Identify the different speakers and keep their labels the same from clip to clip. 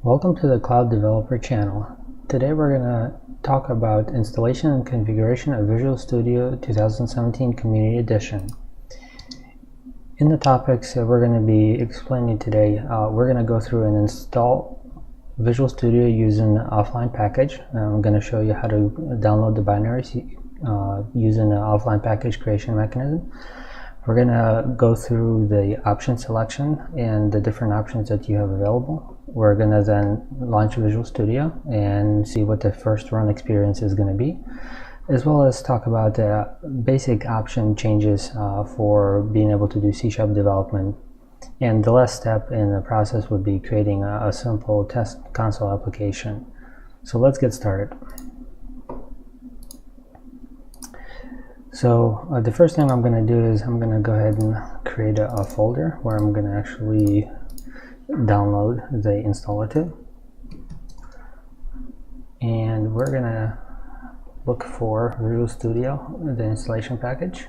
Speaker 1: Welcome to the Cloud Developer channel. Today we're going to talk about installation and configuration of Visual Studio 2017 Community Edition. In the topics that we're going to be explaining today, we're going to go through and install Visual Studio using an offline package. I'm going to show you how to download the binaries using an offline package creation mechanism. We're going to go through the option selection and the different options that you have available. We're going to then launch Visual Studio and see what the first run experience is going to be, as well as talk about the basic option changes for being able to do C# development. And the last step in the process would be creating a simple test console application. So let's get started. So the first thing I'm going to do is I'm going to go ahead and create a folder where I'm going to actually download the installer to. And we're going to look for Visual Studio, the installation package.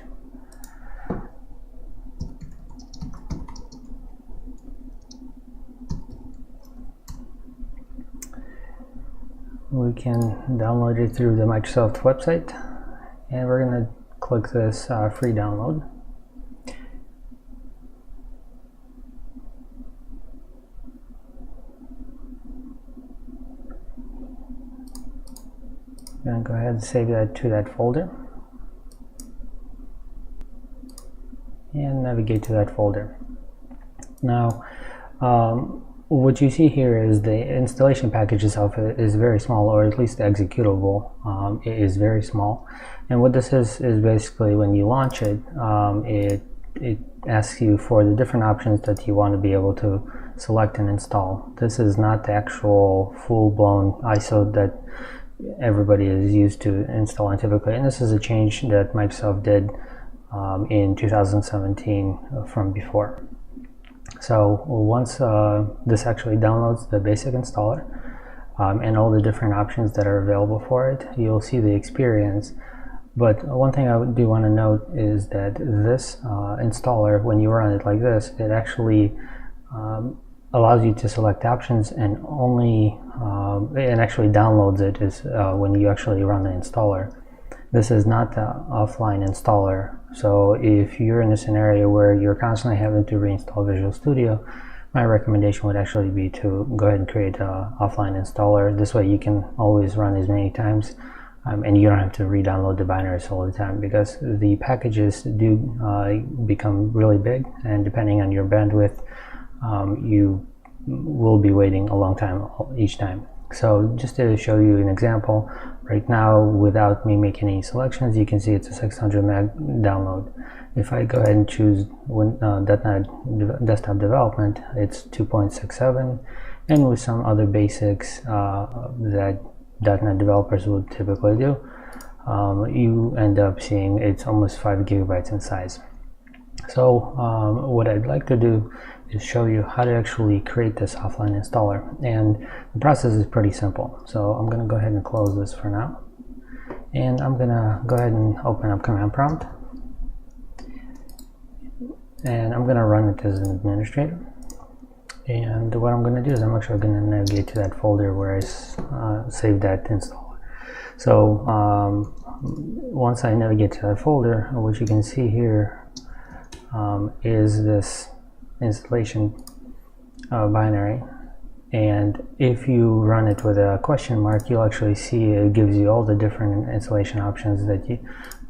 Speaker 1: We can download it through the Microsoft website, and we're going to click this free download. I'm going to go ahead and save that to that folder and navigate to that folder. Now what you see here is the installation package itself is very small, or at least the executable it is very small. And what this is basically when you launch it, it asks you for the different options that you want to be able to select and install. This is not the actual full-blown ISO that everybody is used to installing typically, and this is a change that Microsoft did in 2017 from before. So once this actually downloads the basic installer and all the different options that are available for it, you'll see the experience. But one thing I do want to note is that this installer, when you run it like this, it actually allows you to select options, and only it actually downloads it is when you actually run the installer. This is not the offline installer. So if you're in a scenario where you're constantly having to reinstall Visual Studio, my recommendation would actually be to go ahead and create an offline installer. This way you can always run as many times and you don't have to re-download the binaries all the time, because the packages do become really big, and depending on your bandwidth, you will be waiting a long time each time. So just to show you an example, right now without me making any selections, you can see it's a 600 meg download. If I go ahead and choose .NET desktop development, it's 2.67, and with some other basics that .NET developers would typically do, you end up seeing it's almost 5 gigabytes in size. So what I'd like to do is show you how to actually create this offline installer, and the process is pretty simple. So I'm going to go ahead and close this for now, and I'm going to go ahead and open up command prompt, and I'm going to run it as an administrator. And what I'm going to do is I'm actually going to navigate to that folder where I saved that installer. So once I navigate to that folder, what you can see here is this installation binary, and if you run it with a question mark, you'll actually see it gives you all the different installation options that you,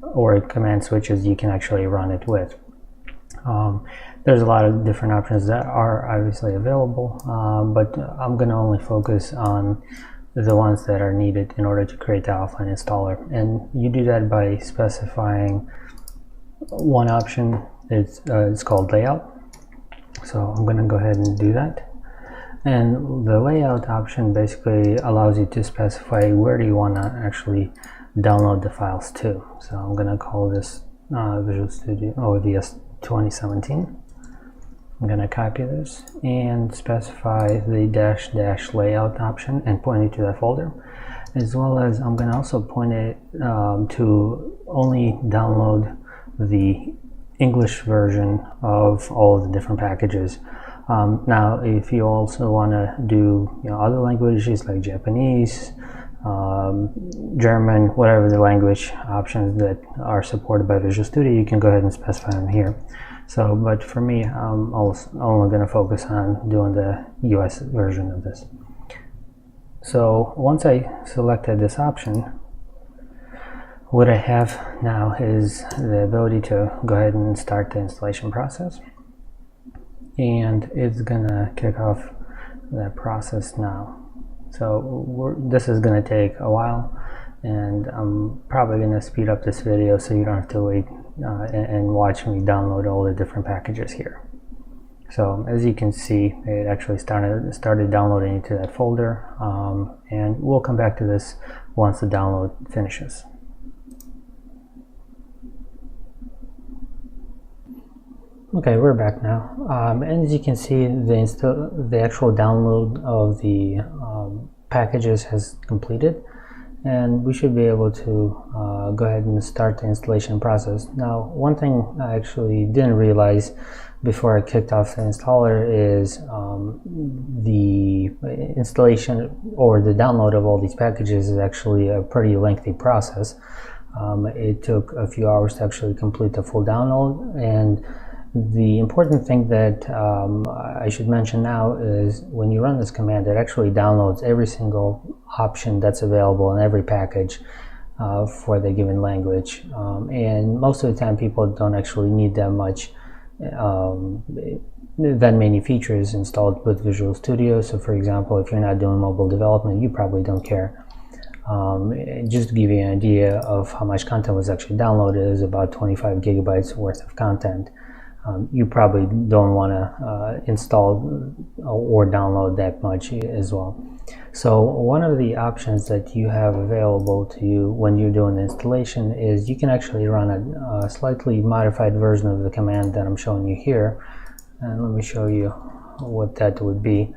Speaker 1: or command switches you can actually run it with. There's a lot of different options that are obviously available, but I'm going to only focus on the ones that are needed in order to create the offline installer. And you do that by specifying one option. It's called layout. So I'm going to go ahead and do that. And the layout option basically allows you to specify where do you want to actually download the files to. So I'm going to call this Visual Studio ODS 2017. I'm going to copy this and specify the -- layout option and point it to that folder, as well as I'm going to also point it to only download the English version of all of the different packages. Now, if you also want to do other languages like Japanese, German, whatever the language options that are supported by Visual Studio, you can go ahead and specify them here. So, but for me, I'm only going to focus on doing the US version of this. So once I selected this option, what I have now is the ability to go ahead and start the installation process. And it's gonna kick off that process now. So this is gonna take a while, and I'm probably gonna speed up this video so you don't have to wait and watch me download all the different packages here. So as you can see, it actually started downloading into that folder, and we'll come back to this once the download finishes. Okay, we're back now, and as you can see, the actual download of the packages has completed, and we should be able to go ahead and start the installation process. Now, one thing I actually didn't realize before I kicked off the installer is the installation or the download of all these packages is actually a pretty lengthy process. It took a few hours to actually complete the full download, and the important thing that I should mention now is when you run this command, it actually downloads every single option that's available in every package for the given language. And most of the time people don't actually need that many features installed with Visual Studio. So for example, if you're not doing mobile development, you probably don't care. Just to give you an idea of how much content was actually downloaded, is about 25 gigabytes worth of content. You probably don't want to install or download that much as well. So one of the options that you have available to you when you're doing the installation is you can actually run a slightly modified version of the command that I'm showing you here. And let me show you what that would be.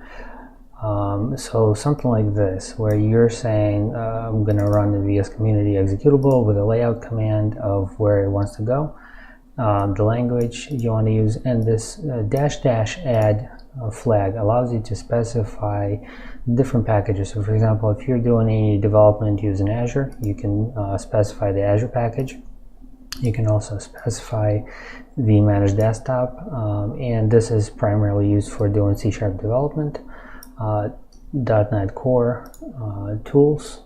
Speaker 1: So something like this, where you're saying I'm going to run the VS Community executable with a layout command of where it wants to go, the language you want to use, and this --add flag allows you to specify different packages. So for example, if you're doing any development using Azure, you can specify the Azure package. You can also specify the managed desktop, and this is primarily used for doing C# development, .NET Core tools,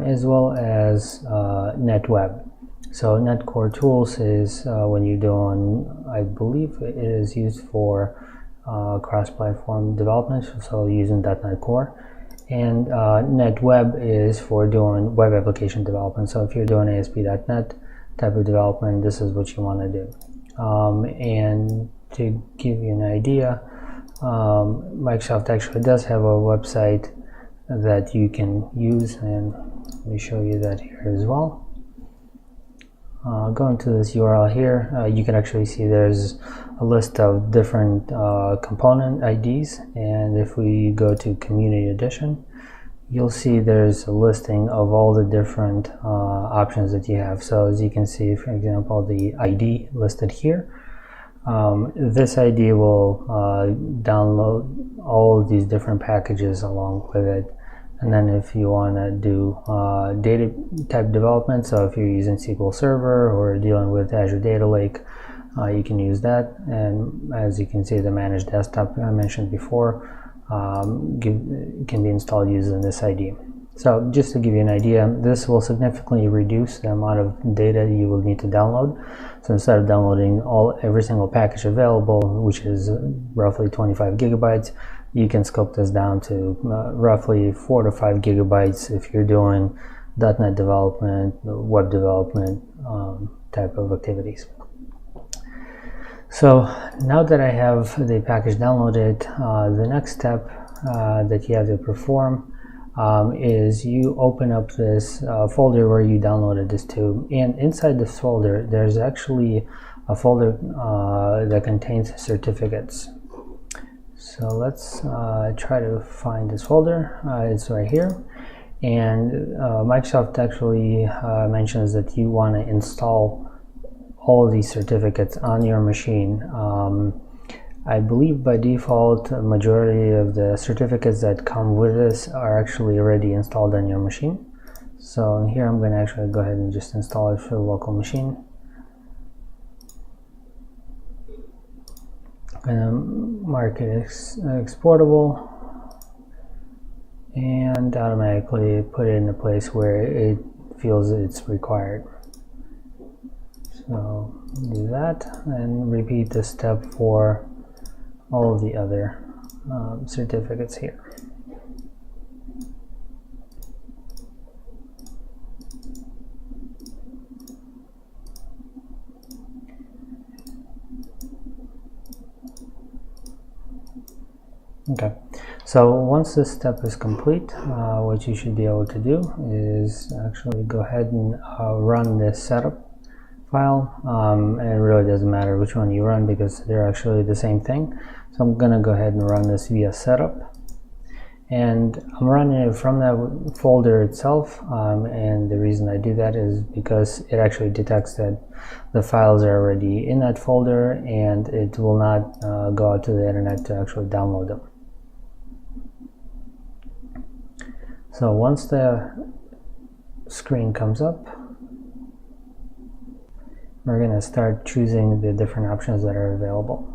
Speaker 1: as well as NetWeb. So .NET Core tools is when you're doing, I believe it is used for cross-platform development, so using .NET Core. And NetWeb is for doing web application development. So if you're doing ASP.NET type of development, this is what you want to do. And to give you an idea, Microsoft actually does have a website that you can use, and let me show you that here as well. Going to this URL here, you can actually see there's a list of different component IDs, and if we go to Community Edition, you'll see there's a listing of all the different options that you have. So as you can see, for example, the ID listed here, this ID will download all of these different packages along with it. And then if you want to do data type development, so if you're using SQL Server or dealing with Azure Data Lake, you can use that. And as you can see, the managed desktop I mentioned before can be installed using this ID. So just to give you an idea, this will significantly reduce the amount of data you will need to download. So instead of downloading every single package available, which is roughly 25 gigabytes, you can scope this down to roughly 4 to 5 gigabytes if you're doing .NET development, web development type of activities. So now that I have the package downloaded, the next step that you have to perform is you open up this folder where you downloaded this to, and inside this folder there's actually a folder that contains certificates. So let's try to find this folder. It's right here, and Microsoft actually mentions that you want to install all of these certificates on your machine. I believe by default a majority of the certificates that come with this are actually already installed on your machine. So here I'm going to actually go ahead and just install it for the local machine. I'm going to mark it exportable and automatically put it in a place where it feels it's required. So do that and repeat this step for all of the other certificates here. Okay, so once this step is complete, what you should be able to do is actually go ahead and run this setup file, and it really doesn't matter which one you run because they're actually the same thing. So I'm going to go ahead and run this via setup, and I'm running it from that folder itself, and the reason I do that is because it actually detects that the files are already in that folder and it will not go out to the internet to actually download them. So once the screen comes up, we're going to start choosing the different options that are available.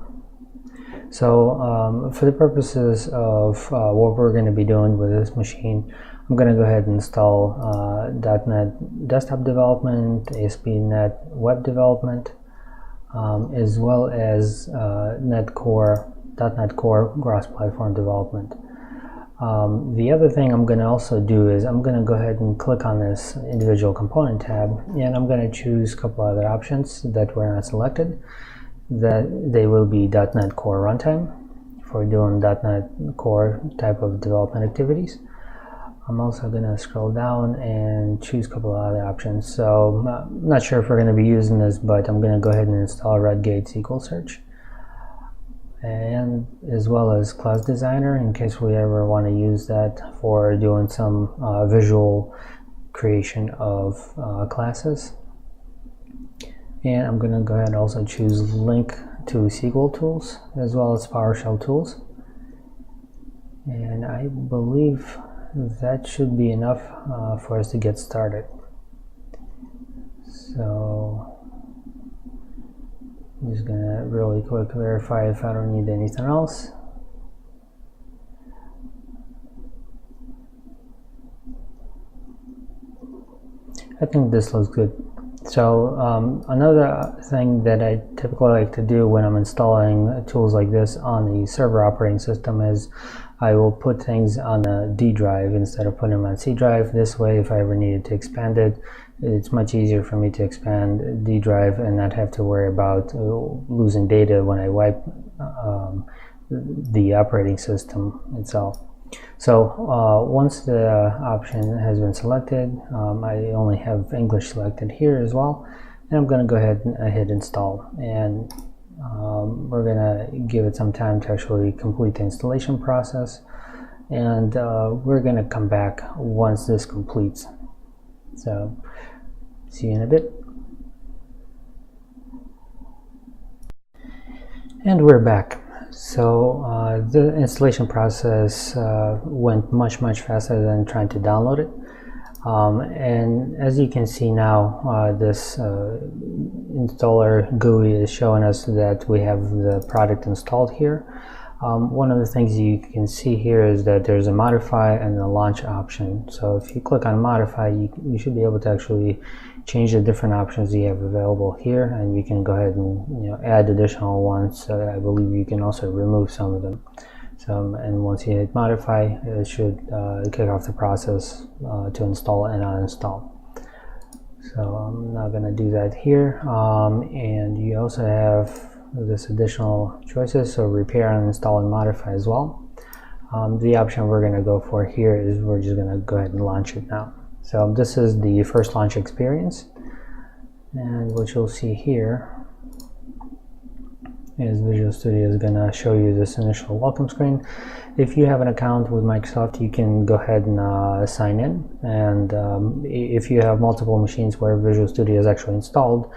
Speaker 1: So for the purposes of what we're going to be doing with this machine, I'm going to go ahead and install .NET Desktop Development, ASP.NET Web Development, as well as .NET Core Cross-Platform Development. The other thing I'm going to also do is I'm going to go ahead and click on this individual component tab, and I'm going to choose a couple other options that were not selected. That they will be .NET Core Runtime for doing .NET Core type of development activities. I'm also going to scroll down and choose a couple of other options. So I'm not sure if we're going to be using this, but I'm going to go ahead and install Redgate SQL Search, and as well as Class Designer in case we ever want to use that for doing some visual creation of classes. And I'm going to go ahead and also choose link to SQL tools as well as PowerShell tools. And I believe that should be enough for us to get started. So I'm just going to really quick verify if I don't need anything else. I think this looks good. So another thing that I typically like to do when I'm installing tools like this on the server operating system is I will put things on a D drive instead of putting them on C drive. This way, if I ever needed to expand it, it's much easier for me to expand D drive and not have to worry about losing data when I wipe the operating system itself. So once the option has been selected, I only have English selected here as well, and I'm going to go ahead and hit install, and we're going to give it some time to actually complete the installation process, and we're going to come back once this completes. So see you in a bit. And we're back. So the installation process went much faster than trying to download it, and as you can see now, this installer GUI is showing us that we have the product installed here. One of the things you can see here is that there's a modify and a launch option. So if you click on modify, you should be able to actually change the different options you have available here, and you can go ahead and add additional ones. So I believe you can also remove some of them. So and once you hit modify, it should kick off the process to install and uninstall. So I'm not going to do that here, and you also have this additional choices, so repair, uninstall, and modify as well. The option we're going to go for here is we're just going to go ahead and launch it now. So this is the first launch experience, and what you'll see here is Visual Studio is going to show you this initial welcome screen. If you have an account with Microsoft, you can go ahead and sign in, and if you have multiple machines where Visual Studio is actually installed,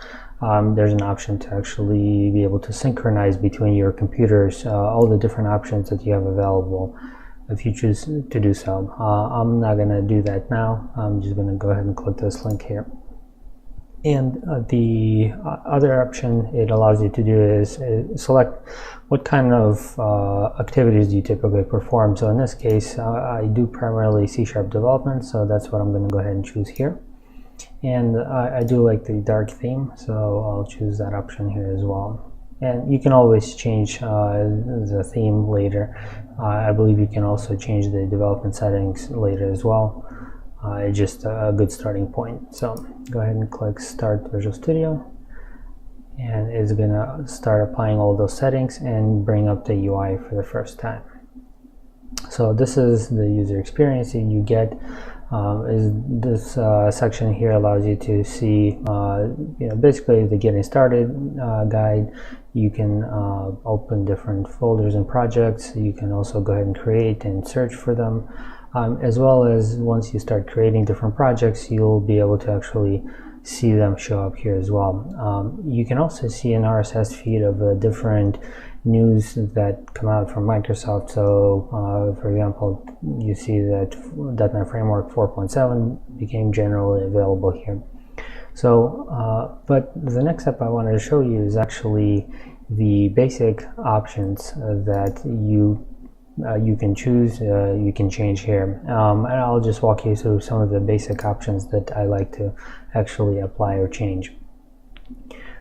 Speaker 1: there's an option to actually be able to synchronize between your computers all the different options that you have available if you choose to do so. I'm not going to do that now. I'm just going to go ahead and click this link here. And the other option it allows you to do is select what kind of activities do you typically perform. So in this case, I do primarily C# development, so that's what I'm going to go ahead and choose here. And I do like the dark theme, so I'll choose that option here as well. And you can always change the theme later. I believe you can also change the development settings later as well. It's just a good starting point. So go ahead and click Start Visual Studio, and it's going to start applying all those settings and bring up the UI for the first time. So this is the user experience you get. This section here allows you to see basically the getting started guide. You can open different folders and projects. You can also go ahead and create and search for them. As well as once you start creating different projects, you'll be able to actually see them show up here as well. You can also see an RSS feed of different news that come out from Microsoft. So for example, you see that .NET Framework 4.7 became generally available here. So but the next step I wanted to show you is actually the basic options that you can choose, you can change here, and I'll just walk you through some of the basic options that I like to actually apply or change.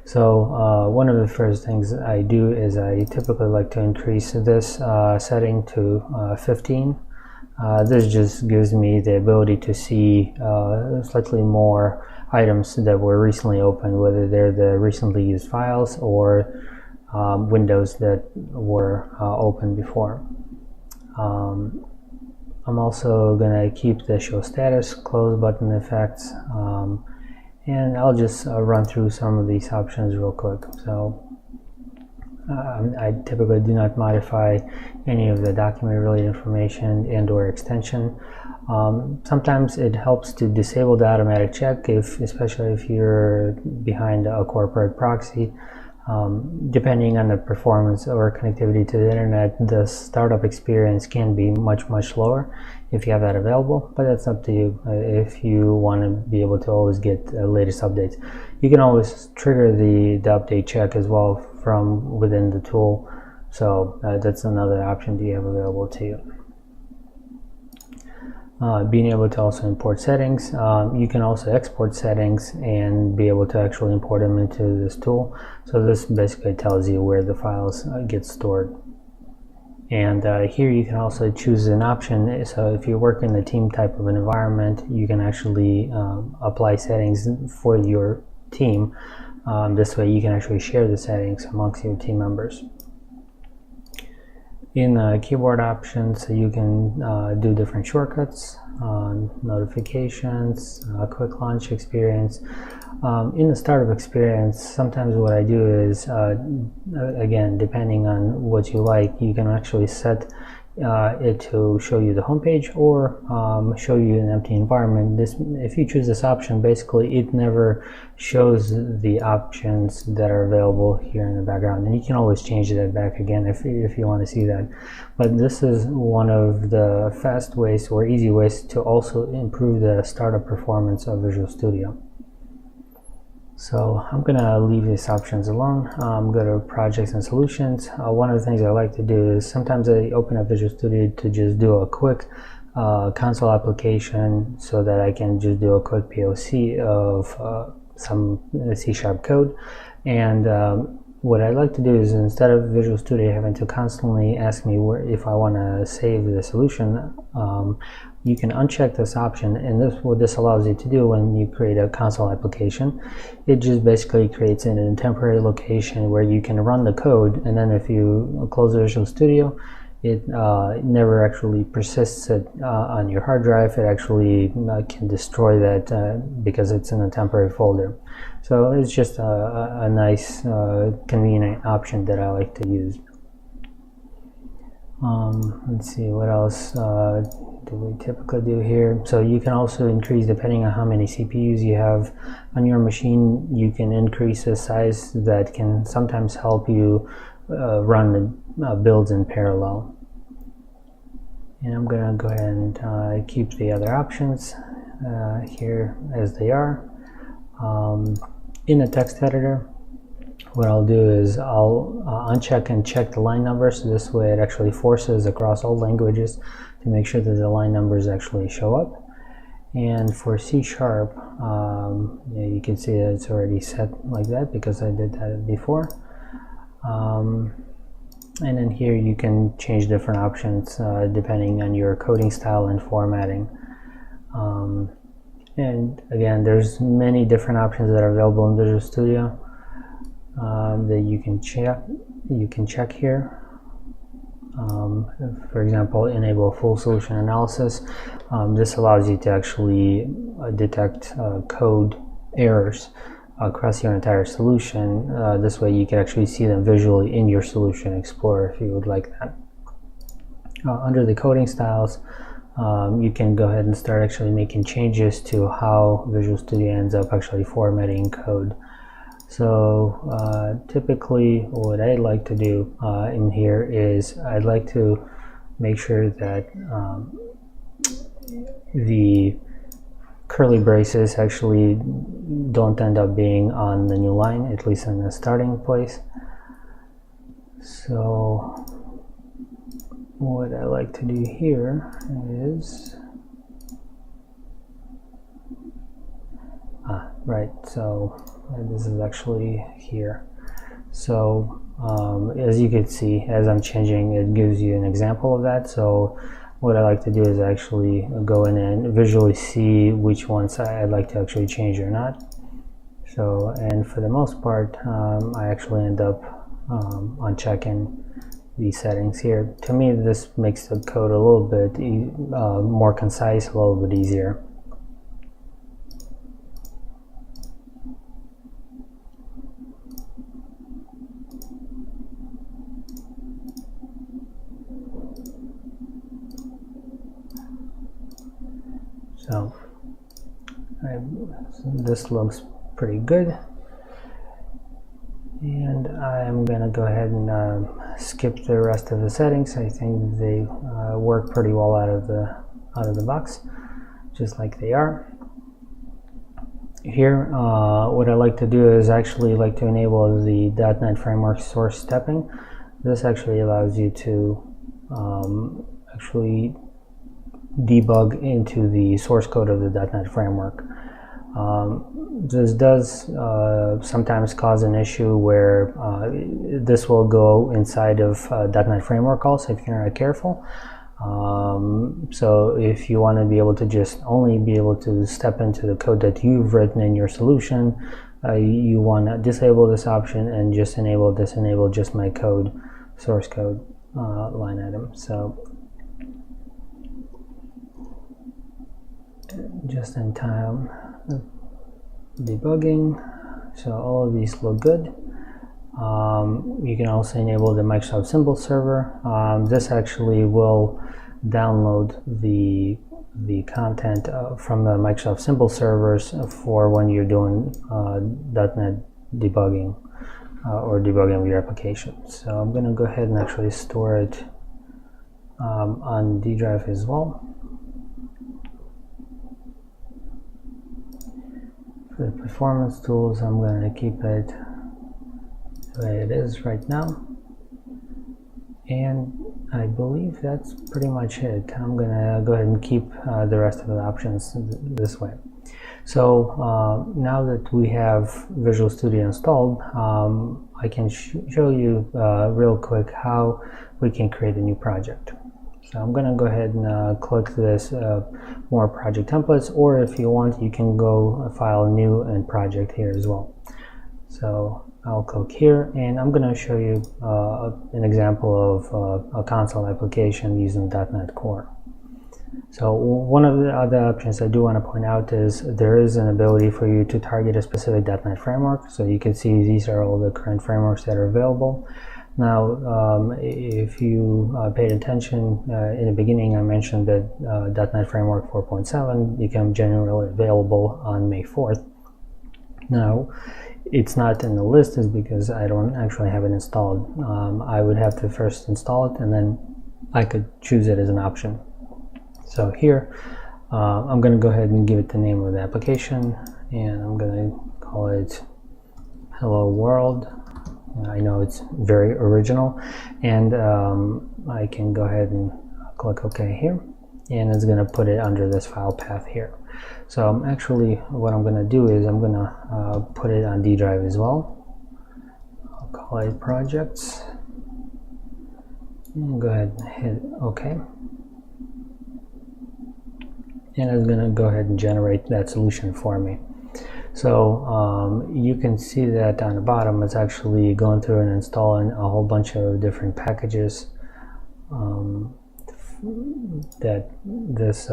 Speaker 1: So one of the first things I do is I typically like to increase this setting to 15. This just gives me the ability to see slightly more items that were recently opened, whether they're the recently used files or windows that were open before. I'm also going to keep the show status, close button effects, and I'll just run through some of these options real quick. So I typically do not modify any of the document related information and or extension. Sometimes it helps to disable the automatic check, especially if you're behind a corporate proxy. Depending on the performance or connectivity to the internet, the startup experience can be much lower if you have that available, but that's up to you. If you want to be able to always get the latest updates, you can always trigger the update check as well from within the tool. So that's another option that you have available to you. Being able to also import settings. You can also export settings and be able to actually import them into this tool. So this basically tells you where the files get stored. And here you can also choose an option. So if you work in the team type of an environment, you can actually apply settings for your team. This way you can actually share the settings amongst your team members. In keyboard options, you can do different shortcuts, notifications, quick launch experience. In the startup experience, sometimes what I do is, again, depending on what you like, you can actually set it to show you the home page or show you an empty environment. If you choose this option, basically it never shows the options that are available here in the background, and you can always change that back again if you want to see that. But this is one of the fast ways or easy ways to also improve the startup performance of Visual Studio. So I'm going to leave these options alone. Go to projects and solutions. One of the things I like to do is sometimes I open up Visual Studio to just do a quick console application so that I can just do a quick POC of some C# code. And what I like to do is, instead of Visual Studio having to constantly ask me if I want to save the solution, you can uncheck this option, and what this allows you to do when you create a console application, it just basically creates in a temporary location where you can run the code, and then if you close Visual Studio, it never actually persists it on your hard drive. It actually can destroy that because it's in a temporary folder. So it's just a nice convenient option that I like to use. Let's see, what else do we typically do here? So you can also increase, depending on how many CPUs you have on your machine, you can increase the size. That can sometimes help you run the builds in parallel. And I'm going to go ahead and keep the other options here as they are. In the text editor, what I'll do is I'll uncheck and check the line numbers. So this way it actually forces across all languages to make sure that the line numbers actually show up. And for C#, yeah, you can see that it's already set like that because I did that before. And then here you can change different options depending on your coding style and formatting. And again, there's many different options that are available in Visual Studio that you can check here. For example, enable full solution analysis. This allows you to actually detect code errors across your entire solution. This way you can actually see them visually in your Solution Explorer if you would like that. Under the coding styles, you can go ahead and start actually making changes to how Visual Studio ends up actually formatting code. So typically what I like to do in here is I'd like to make sure that the curly braces actually don't end up being on the new line, at least in the starting place. So what I like to do here is right, so this is actually here. So as you can see, as I'm changing, it gives you an example of that. So what I like to do is actually go in and visually see which ones I'd like to actually change or not. So, and for the most part, I actually end up unchecking these settings here. To me, this makes the code a little bit more concise, a little bit easier. So this looks pretty good, and I'm gonna go ahead and skip the rest of the settings. I think they work pretty well out of the box, just like they are. Here, what I like to do is actually like to enable the .NET Framework source stepping. This actually allows you to actually debug into the source code of the .NET Framework. This does sometimes cause an issue where this will go inside of .NET Framework also if you're not careful. So if you want to be able to just only be able to step into the code that you've written in your solution, you want to disable this option and just disable just my code, source code line item. So just in time debugging, so all of these look good. You can also enable the Microsoft Symbol Server. This actually will download the content from the Microsoft Symbol servers for when you're doing .NET debugging or debugging your application. So I'm going to go ahead and actually store it on D drive as well. For the performance tools, I'm going to keep it the way it is right now, and I believe that's pretty much it. I'm going to go ahead and keep the rest of the options this way. So now that we have Visual Studio installed, I can show you real quick how we can create a new project. So I'm going to go ahead and click this more project templates, or if you want, you can go file new and project here as well. So I'll click here, and I'm going to show you an example of a console application using .NET Core. So one of the other options I do want to point out is there is an ability for you to target a specific .NET framework. So you can see these are all the current frameworks that are available. Now, if you paid attention in the beginning, I mentioned that .NET Framework 4.7 became generally available on May 4th. Now, it's not in the list is because I don't actually have it installed. I would have to first install it, and then I could choose it as an option. So here, I'm going to go ahead and give it the name of the application, and I'm going to call it Hello World. I know it's very original, and I can go ahead and click OK here, and it's going to put it under this file path here. So actually what I'm going to do is I'm going to put it on D drive as well. I'll call it projects, and go ahead and hit OK. And it's going to go ahead and generate that solution for me. So you can see that on the bottom it's actually going through and installing a whole bunch of different packages that this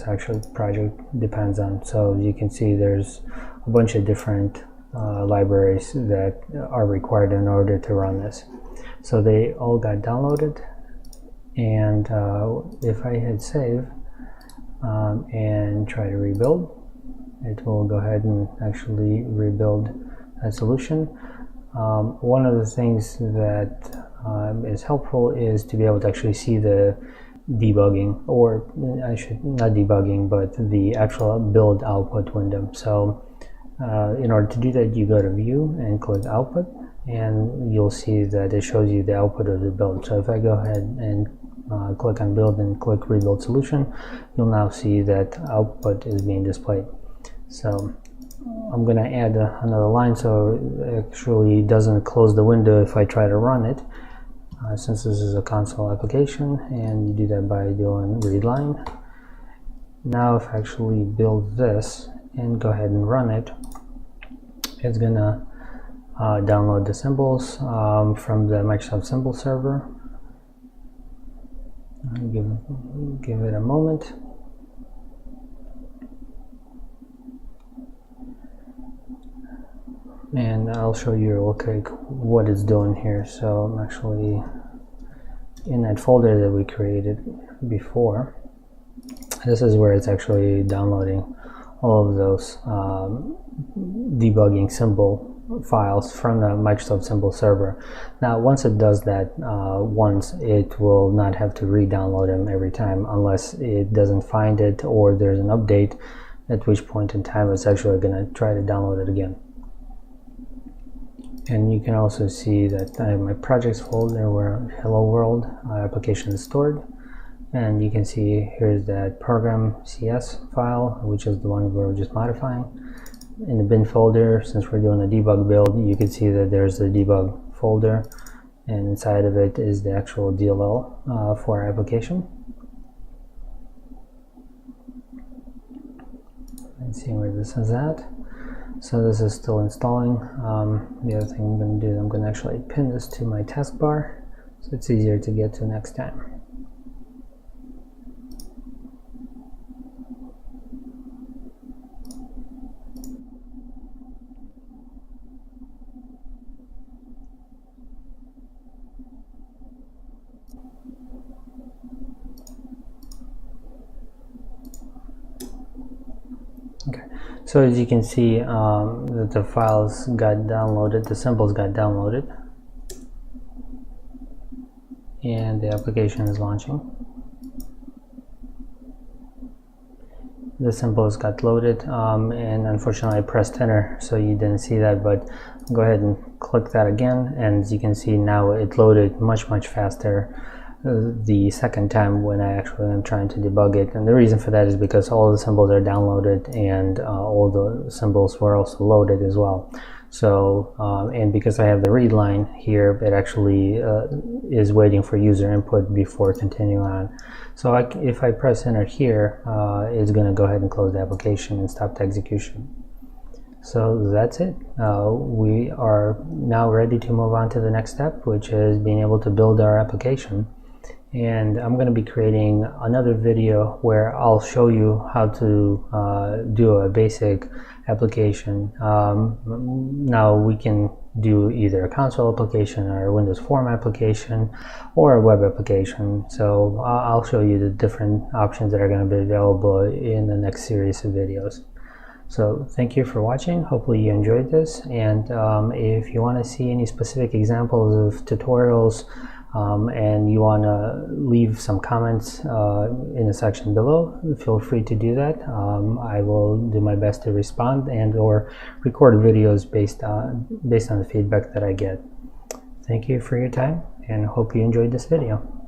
Speaker 1: actual project depends on. So you can see there's a bunch of different libraries that are required in order to run this. So they all got downloaded, and if I hit save and try to rebuild, it will go ahead and actually rebuild that solution. One of the things that is helpful is to be able to actually see the debugging, or I should not debugging, but the actual build output window. So in order to do that, you go to View and click Output, and you'll see that it shows you the output of the build. So if I go ahead and click on Build and click Rebuild Solution, you'll now see that output is being displayed. So I'm going to add another line so it actually doesn't close the window if I try to run it, since this is a console application, and you do that by doing read line. Now if I actually build this and go ahead and run it, it's going to download the symbols from the Microsoft Symbol Server. Give it a moment. And I'll show you real quick what it's doing here. So I'm actually in that folder that we created before. This is where it's actually downloading all of those debugging symbol files from the Microsoft Symbol Server. Now once it does that once, it will not have to re-download them every time unless it doesn't find it or there's an update, at which point in time it's actually going to try to download it again. And you can also see that I have my projects folder where Hello World application is stored, and you can see here's that program CS file, which is the one we're just modifying. In the bin folder, since we're doing a debug build, you can see that there's the debug folder, and inside of it is the actual DLL for our application. Let's see where this is at. So this is still installing. The other thing I'm going to do is I'm going to actually pin this to my taskbar so it's easier to get to next time. Okay, so as you can see that the files got downloaded, the symbols got downloaded, and the application is launching. The symbols got loaded, and unfortunately I pressed enter, so you didn't see that, but go ahead and click that again, and as you can see now it loaded much faster the second time when I actually am trying to debug it. And the reason for that is because all the symbols are downloaded, and all the symbols were also loaded as well. So and because I have the read line here, it actually is waiting for user input before continuing on. So if I press enter here, it's going to go ahead and close the application and stop the execution. So that's it. We are now ready to move on to the next step, which is being able to build our application. and I'm going to be creating another video where I'll show you how to do a basic application. Now we can do either a console application or a Windows Form application or a web application. So I'll show you the different options that are going to be available in the next series of videos. So thank you for watching. Hopefully you enjoyed this, and if you want to see any specific examples of tutorials and you want to leave some comments in the section below, feel free to do that. I will do my best to respond and or record videos based on the feedback that I get. Thank you for your time, and hope you enjoyed this video.